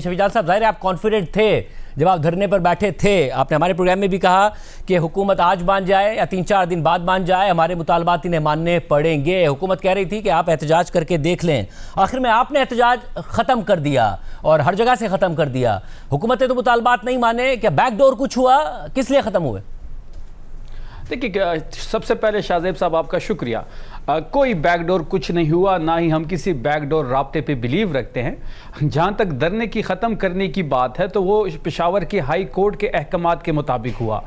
शफीजान साहब, जाहिर है आप कॉन्फिडेंट थे जब आप धरने पर बैठे थे। आपने हमारे प्रोग्राम में भी कहा कि हुकूमत आज मान जाए या 3-4 दिन बाद मान जाए, हमारे मुतालबात इन्हें मानने पड़ेंगे। हुकूमत कह रही थी कि आप एहतजाज करके देख लें। आखिर में आपने एहतजाज ख़त्म कर दिया और हर जगह से ख़त्म कर दिया। हुकूमत ने तो मुतालबात नहीं माने, क्या बैकडोर कुछ हुआ? किस लिए ख़त्म हुए? देखिए, सबसे पहले शाहजेब साहब आपका शुक्रिया। कोई बैकडोर कुछ नहीं हुआ, ना ही हम किसी बैकडोर राब्ते पे बिलीव रखते हैं। जहाँ तक धरने की ख़त्म करने की बात है तो वो पेशावर के हाई कोर्ट के अहकामात के मुताबिक हुआ।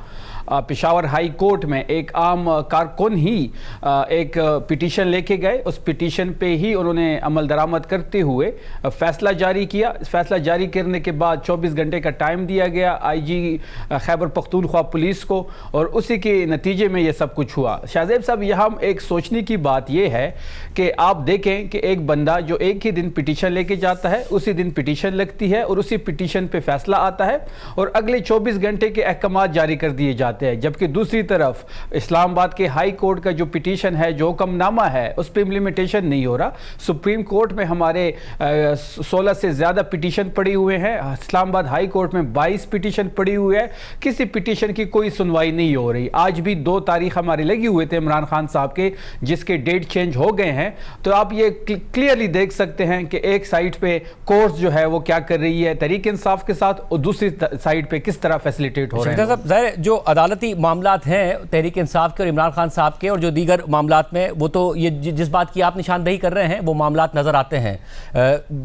पेशावर हाई कोर्ट में एक आम कारकुन ही एक पिटीशन लेके गए। उस पिटीशन पे ही उन्होंने अमल दरामद करते हुए फ़ैसला जारी किया। फ़ैसला जारी करने के बाद 24 घंटे का टाइम दिया गया आईजी खैबर पख्तूनख्वा पुलिस को, और उसी के नतीजे में ये सब कुछ हुआ। शाहजेब साहब, यहाँ एक सोचने की बात यह है कि आप देखें कि एक बंदा जो एक ही दिन पिटीशन लेके जाता है, उसी दिन पिटीशन लगती है और उसी पिटीशन पे फैसला आता है और अगले 24 घंटे के अहकामात जारी कर दिए जाते हैं। जबकि दूसरी तरफ इस्लामाबाद के हाई कोर्ट का जो पिटीशन है, जो हुक्मनामा है, उस पर इम्प्लीमेंटेशन नहीं हो रहा। सुप्रीम कोर्ट में हमारे 16 से ज़्यादा पिटीशन पड़ी हुए हैं। इस्लामाबाद हाई कोर्ट में 22 पिटीशन पड़ी हुई है। किसी पिटीशन की कोई सुनवाई नहीं हो रही। आज भी 2 तारीख हमारे लगी हुए थे इमरान खान साहब के, जिसके डेट चेंज हो गए हैं। तो आप ये क्लियरली देख सकते हैं कि एक साइड पे कोर्ट जो है वो क्या कर रही है तहरीक इंसाफ के साथ, और दूसरी साइड पे किस तरह फैसिलिटेट हो रहे हैं। जो अदालती मामलात हैं तहरीक इंसाफ के और इमरान खान साहब के और जो दीगर मामलात में, वो तो ये जिस बात की आप निशानदेही कर रहे हैं वो मामलात नजर आते हैं।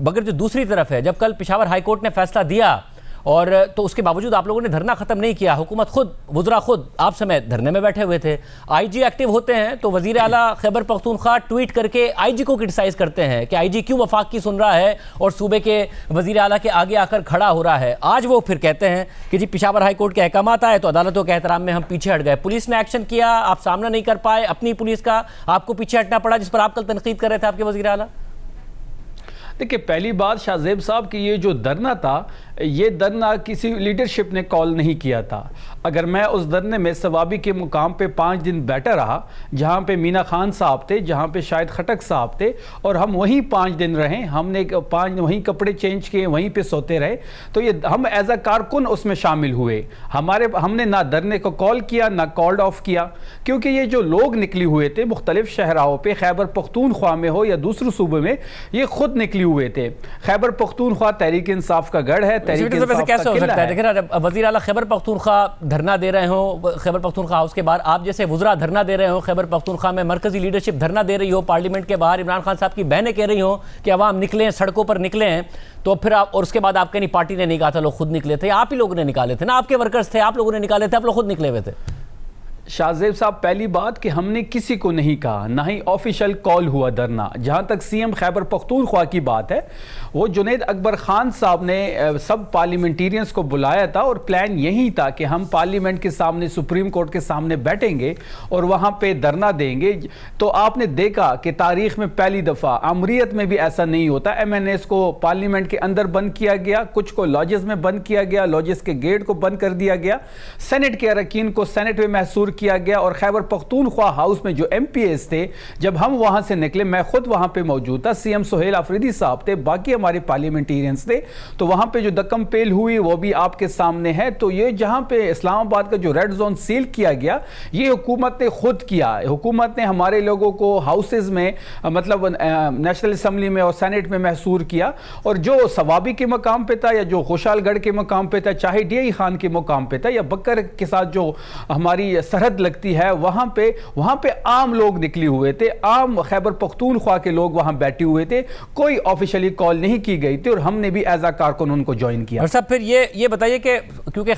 मगर जो दूसरी तरफ है, जब कल पेशावर हाई कोर्ट ने फैसला दिया और तो उसके बावजूद आप लोगों ने धरना खत्म नहीं किया। हुकूमत खुद, वज़रा खुद आप समेत धरने में बैठे हुए थे। आईजी एक्टिव होते हैं तो वज़ीर आला खैबर पख्तूनख्वा ट्वीट करके आईजी को क्रिटिसाइज़ करते हैं कि आईजी क्यों वफाक की सुन रहा है और सूबे के वज़ीर आला के आगे आकर खड़ा हो रहा है। आज वो फिर कहते हैं कि जी पिशावर हाई कोर्ट के अहकामात आए तो अदालतों के एहतराम में हम पीछे हट गए। पुलिस ने एक्शन किया, आप सामना नहीं कर पाए अपनी पुलिस का, आपको पीछे हटना पड़ा, जिस पर आप कल तनकीद कर रहे थे आपके वज़ीर आला। देखिए, पहली बात शाहजेब साहब कि ये जो धरना था, ये धरना किसी लीडरशिप ने कॉल नहीं किया था। अगर मैं उस धरने में सवाबी के मुकाम पे 5 दिन बैठा रहा, जहाँ पे मीना खान साहब थे, जहाँ पे शाहिद खटक साहब थे, और हम वहीं 5 दिन रहे, हमने 5 वहीं कपड़े चेंज किए, वहीं पे सोते रहे, तो ये हम एज अ कारकुन उसमें शामिल हुए। हमने ना धरने को कॉल किया ना कॉल्ड ऑफ किया, क्योंकि ये जो लोग निकले हुए थे मुख्तलिफ शहराओं पे, खैबर पख्तूनख्वा में हो या दूसरे सूबे में, ये खुद निकले हुए थे। खैबर पख्तूनख्वा तहरीक इंसाफ का गढ़ है। कैसे हो सकता है? देखिए ना, वज़ीर आला खैबर पख्तूनख्वा धरना दे रहे हो खैबर पख्तूनख्वा हाउस के बाहर, आप जैसे वज़रा धरना दे रहे हो खैबर पख्तूनख्वा में, मरकजी लीडरशिप धरना दे रही हो पार्लियामेंट के बाहर, इमरान खान साहब की बहनें कह रही हो कि अवाम निकले, सड़कों पर निकले हैं, तो फिर आप, और उसके बाद आपके नहीं पार्टी ने नहीं कहा था, लोग खुद निकले थे, आप ही लोगों ने निकाले थे ना, आपके वर्कर्स थे, आप लोगों ने निकाले थे, आप लोग खुद निकले हुए थे। शाहजेब साहब, पहली बात कि हमने किसी को नहीं कहा, ना ही ऑफिशियल कॉल हुआ धरना। जहाँ तक सीएम खैबर पख्तूनख्वा की बात है, वो जुनैद अकबर खान साहब ने सब पार्लियामेंटेरियंस को बुलाया था और प्लान यही था कि हम पार्लियामेंट के सामने, सुप्रीम कोर्ट के सामने बैठेंगे और वहाँ पे धरना देंगे। तो आपने देखा कि तारीख में पहली दफ़ा, अमरीत में भी ऐसा नहीं होता, MNAs को पार्लियामेंट के अंदर बंद किया गया, कुछ को लॉजेस में बंद किया गया, लॉजेस के गेट को बंद कर दिया गया, सेनेट के अरकान को सेनेट में महसूर किया गया, और खैबर पख्तूनख्वा हाउस में जो MPs थे, जब हम वहां से निकले, मैं खुद वहां पे मौजूद था, CM सुहेल अफरीदी साहब थे, बाकी हमारे पार्लियामेंटेरियंस थे, तो वहां पे जो दक्कम पेल हुई वो भी आपके सामने है। तो ये जहां पे इस्लामाबाद का जो रेड जोन सील किया गया, ये हुकूमत ने खुद किया। हुकूमत ने हमारे लोगों को हाउसेज में, मतलब नेशनल असम्बली में और सेनेट में महसूर किया, और जो सवाबी के मकाम पे था या जो खुशालगढ़ के मकाम पे था, चाहे DI खान के मकाम पे था या बकर के साथ जो हमारी सरहद लगती है, वहां पे आम लोग निकले हुए थे, आम खैबर पख्तूनख्वा के लोग वहां बैठे हुए थे, कोई ऑफिशियली कॉल नहीं की गई थी, और हमने भी एज अ कारकुन उनको ज्वाइन किया। और साहब, फिर ये बताइए कि क्योंकि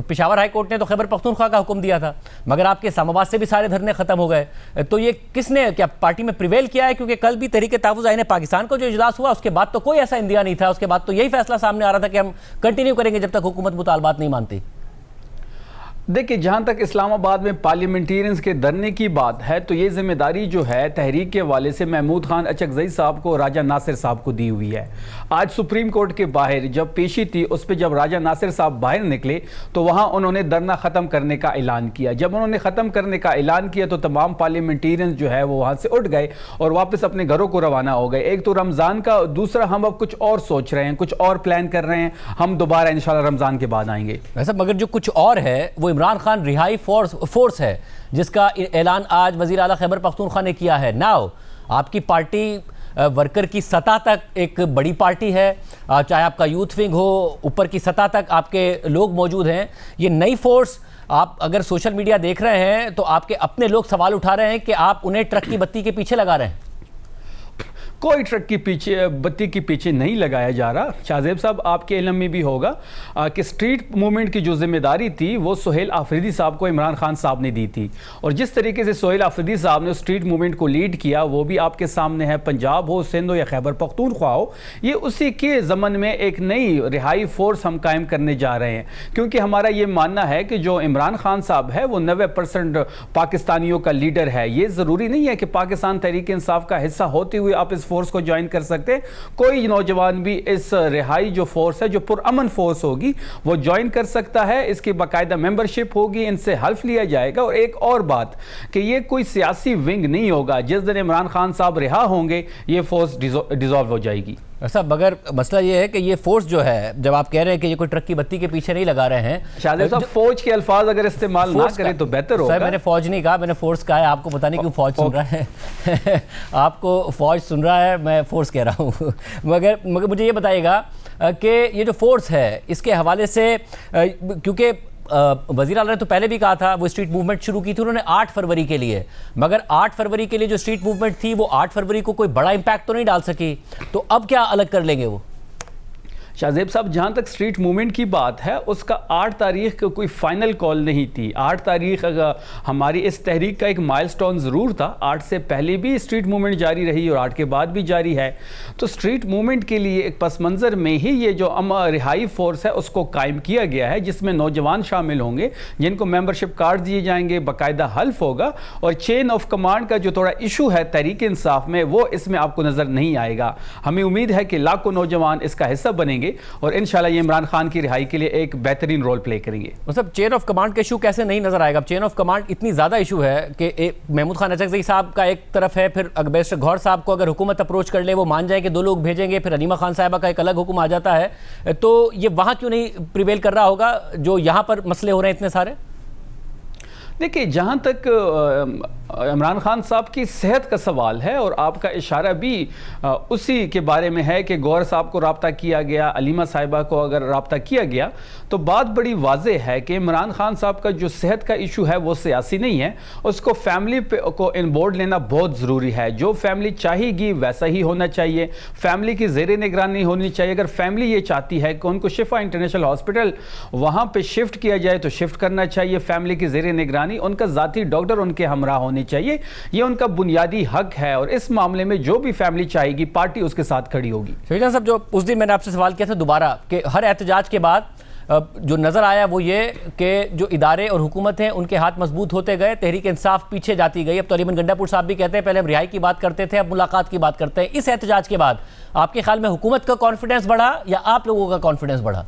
पेशावर हाई कोर्ट ने तो खैबर पख्तूनख्वा का हुक्म दिया था, मगर आपके इस्लामाबाद से भी सारे धरने खत्म हो गए, तो ये किसने, क्या पार्टी में प्रिवेल किया है? क्योंकि कल भी तहरीक तहफ़्फ़ुज़ आईन पाकिस्तान का जो इजलास हुआ, उसके बाद तो कोई ऐसा इंदिया नहीं था, उसके बाद तो यही फैसला सामने आ रहा था कि हम कंटिन्यू करेंगे जब तक हुकूमत मुतालबात नहीं मानती। देखिए, जहां तक इस्लामाबाद में पार्लियामेंटेरियंस के धरने की बात है तो ये जिम्मेदारी जो है तहरीक के हवाले से महमूद खान अचकजई साहब को राजा नासिर साहब को दी हुई है। आज सुप्रीम कोर्ट के बाहर जब पेशी थी उस पर जब राजा नासिर साहब बाहर निकले तो वहां उन्होंने धरना ख़त्म करने का ऐलान किया। जब उन्होंने ख़त्म करने का ऐलान किया तो तमाम पार्लियामेंटेरियंस जो है वो वहां से उठ गए और वापस अपने घरों को रवाना हो गए। एक तो रमज़ान का, दूसरा हम अब कुछ और सोच रहे हैं, कुछ और प्लान कर रहे हैं, हम दोबारा इंशाल्लाह रमज़ान के बाद आएंगे। वैसे मगर जो कुछ और है वो इमरान खान रिहाई फोर्स है जिसका ऐलान आज वज़ीर आला खैबर पख्तूनख्वा ने किया है। नाउ आपकी पार्टी वर्कर की सतह तक एक बड़ी पार्टी है, चाहे आपका यूथ विंग हो, ऊपर की सतह तक आपके लोग मौजूद हैं। ये नई फोर्स, आप अगर सोशल मीडिया देख रहे हैं तो आपके अपने लोग सवाल उठा रहे हैं कि आप उन्हें ट्रक की बत्ती के पीछे लगा रहे हैं। कोई ट्रक की पीछे बत्ती के पीछे नहीं लगाया जा रहा। शाहजेब साहब, आपके इल्म में भी होगा कि स्ट्रीट मूवमेंट की जो जिम्मेदारी थी वो सुहेल आफरीदी साहब को इमरान खान साहब ने दी थी, और जिस तरीके से सुहेल आफरीदी साहब ने स्ट्रीट मूवमेंट को लीड किया वो भी आपके सामने है। पंजाब हो, सिंध हो या खैबर पख्तूनख्वा हो, ये उसी के ज़मन में एक नई रिहाई फोर्स हम कायम करने जा रहे हैं, क्योंकि हमारा ये मानना है कि जो इमरान खान साहब है वो 90% पाकिस्तानियों का लीडर है। ये ज़रूरी नहीं है कि पाकिस्तान तहरीक इंसाफ का हिस्सा होते हुए आप इस फोर्स को ज्वाइन कर सकते हैं। कोई नौजवान भी इस रिहाई जो फोर्स है, जो पुरअमन फोर्स होगी, वो ज्वाइन कर सकता है। इसकी बाकायदा मेंबरशिप होगी, इनसे हल्फ लिया जाएगा। और एक और बात कि ये कोई सियासी विंग नहीं होगा। जिस दिन इमरान खान साहब रिहा होंगे ये फोर्स डिसॉल्व हो जाएगी। ऐसा मगर मसला ये है कि ये फोर्स जो है, जब आप कह रहे हैं कि ये कोई ट्रक की बत्ती के पीछे नहीं लगा रहे हैं, शाहजेब साहब फौज के अल्फाज अगर इस्तेमाल ना करें तो बेहतर होगा। मैंने फौज नहीं कहा, मैंने फोर्स कहा है। आपको पता नहीं क्यों फौज सुन रहा है आपको फौज सुन रहा है, मैं फोर्स कह रहा हूँ मगर मुझे ये बताइएगा कि ये जो फोर्स है इसके हवाले से, क्योंकि वज़ीर आला ने तो पहले भी कहा था, वो स्ट्रीट मूवमेंट शुरू की थी उन्होंने 8 फरवरी के लिए, मगर 8 फरवरी के लिए जो स्ट्रीट मूवमेंट थी वो 8 फरवरी को कोई बड़ा इंपैक्ट तो नहीं डाल सकी, तो अब क्या अलग कर लेंगे वो? शाहजेब साहब, जहाँ तक स्ट्रीट मूवमेंट की बात है उसका 8 तारीख का कोई फाइनल कॉल नहीं थी। 8 तारीख हमारी इस तहरीक का एक माइलस्टोन ज़रूर था। 8 से पहले भी स्ट्रीट मूवमेंट जारी रही और 8 के बाद भी जारी है। तो स्ट्रीट मूवमेंट के लिए एक पस मंज़र में ही ये जो रिहाई फोर्स है उसको कायम किया गया है, जिसमें नौजवान शामिल होंगे जिनको मेंबरशिप कार्ड दिए जाएंगे, बाकायदा हल्फ होगा। और चेन ऑफ कमांड का जो थोड़ा इशू है तहरीक इंसाफ में, वो इसमें आपको नज़र नहीं आएगा। हमें उम्मीद है कि लाखों नौजवान इसका हिस्सा बनेंगे और इंशाल्लाह ये इमरान खान की रिहाई के लिए एक बेहतरीन रोल प्ले करेंगे। मतलब चेन ऑफ कमांड का इशू कैसे नहीं नजर आएगा? चेन ऑफ कमांड इतनी ज्यादा इशू है कि महमूद खान अचकजई साहब का एक तरफ है, फिर बैरिस्टर गौहर साहब को अगर हुकूमत अप्रोच कर ले, वो मान जाए कि 2 लोग भेजेंगे, फिर अनीमा खान साहिबा का एक अलग हुक्म आ जाता है, तो ये वहां क्यों नहीं प्रिवेल कर रहा होगा जो यहां पर मसले हो रहे हैं इतने सारे? देखिए, जहाँ तक इमरान खान साहब की सेहत का सवाल है और आपका इशारा भी उसी के बारे में है कि गौहर साहब को रब्ता किया गया, अलीमा साहिबा को अगर रब्ता किया गया, तो बात बड़ी वाज़ेह है कि इमरान खान साहब का जो सेहत का इशू है वो सियासी नहीं है। उसको फैमिली को इन बोर्ड लेना बहुत ज़रूरी है। जो फैमिली चाहेगी वैसा ही होना चाहिए, फैमिली की ज़ेर निगरानी होनी चाहिए। अगर फैमिली ये चाहती है कि उनको शिफा इंटरनेशनल हॉस्पिटल वहाँ पर शिफ्ट किया जाए तो शिफ्ट करना चाहिए। फैमिली की ज़ेर निगरानी, उनका ज़ाती डॉक्टर उनके हमरा होने चाहिए, ये उनका बुनियादी हक है। और इस मामले में जो भी फैमिली चाहेगी पार्टी उसके साथ खड़ी होगी। शहीद साहब, जो उस दिन मैंने आपसे सवाल किया था दोबारा कि हर एहतजाज के बाद जो नज़र आया वो ये कि जो इदारे और हुकूमत हैं उनके हाथ मजबूत होते गए, तहरीक इंसाफ पीछे जाती गई। अब तो अलीमन गंडापुर साहब भी कहते हैं पहले हम रिहाई की बात करते थे, अब मुलाकात की बात करते हैं। इस एहतजाज के बाद आपके ख्याल में हुकूमत का कॉन्फिडेंस बढ़ा या आप लोगों का कॉन्फिडेंस बढ़ा?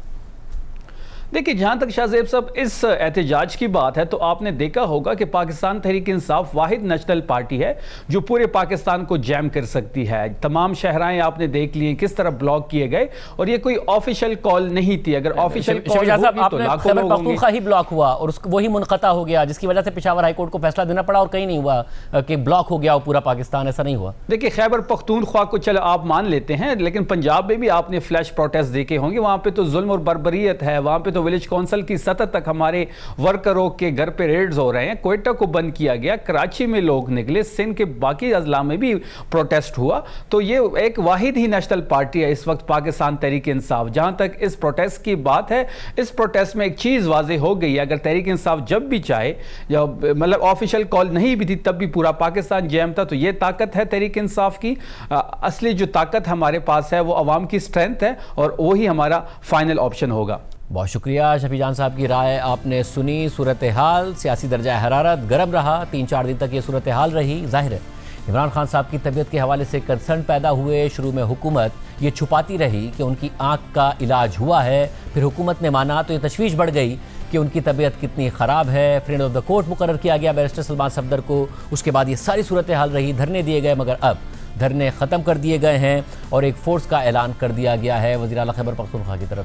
देखिए, जहाँ तक शाहजेब साहब इस एहतजाज की बात है तो आपने देखा होगा कि पाकिस्तान तहरीक इंसाफ वाहिद नेशनल पार्टी है जो पूरे पाकिस्तान को जैम कर सकती है। तमाम शहराएं आपने देख लिए किस तरह ब्लॉक किए गए, और ये कोई ऑफिशियल कॉल नहीं थी। अगर ऑफिशियल कॉल होगी तो लाखों लोग होंगे। ही ब्लॉक हुआ और वही मुनक़ता हो गया, जिसकी वजह से पेशावर हाईकोर्ट को फैसला देना पड़ा, और कहीं नहीं हुआ कि ब्लॉक हो गया पूरा पाकिस्तान, ऐसा नहीं हुआ। देखिए, खैबर पख्तूनख्वा को चलो आप मान लेते हैं, लेकिन पंजाब में भी आपने फ्लैश प्रोटेस्ट देखे होंगे। वहां पे तो जुल्म और बर्बरियत है, वहां पे तो विलेज काउंसिल की सतह तक हमारे वर्करों के घर पे रेड्स हो रहे हैं। कोयटा को बंद किया गया, कराची में लोग निकले, सिंध के बाकी अजला में भी प्रोटेस्ट हुआ। तो ये एक वाहिद ही नेशनल पार्टी है इस वक्त पाकिस्तान तहरीक इंसाफ। जहां तक इस प्रोटेस्ट की बात है, इस प्रोटेस्ट में एक चीज़ वाजे हो गई है, अगर तहरीक इंसाफ जब भी चाहे, या मतलब ऑफिशियल कॉल नहीं भी थी तब भी पूरा पाकिस्तान जैम था। तो ये ताकत है तहरीक इंसाफ की। असली जो ताकत हमारे पास है वो अवाम की स्ट्रेंथ है और वही हमारा फाइनल ऑप्शन होगा। बहुत शुक्रिया शफी जान साहब की राय आपने सुनी। सूरत हाल सियासी दर्जा हरारत गर्म रहा, 3-4 दिन तक ये सूरत हाल रही। जाहिर है इमरान खान साहब की तबीयत के हवाले से कंसर्न पैदा हुए। शुरू में हुकूमत ये छुपाती रही कि उनकी आंख का इलाज हुआ है, फिर हुकूमत ने माना तो ये तशवीश बढ़ गई कि उनकी तबीयत कितनी ख़राब है। फ्रेंड ऑफ द कोर्ट मुकर्रर किया गया बैरिस्टर सलमान सफदर को। उसके बाद ये सारी सूरत हाल रही, धरने दिए गए, मगर अब धरने ख़त्म कर दिए गए हैं और एक फ़ोर्स का ऐलान कर दिया गया है वज़ीर आला खैबर पख्तूनख्वा की तरफ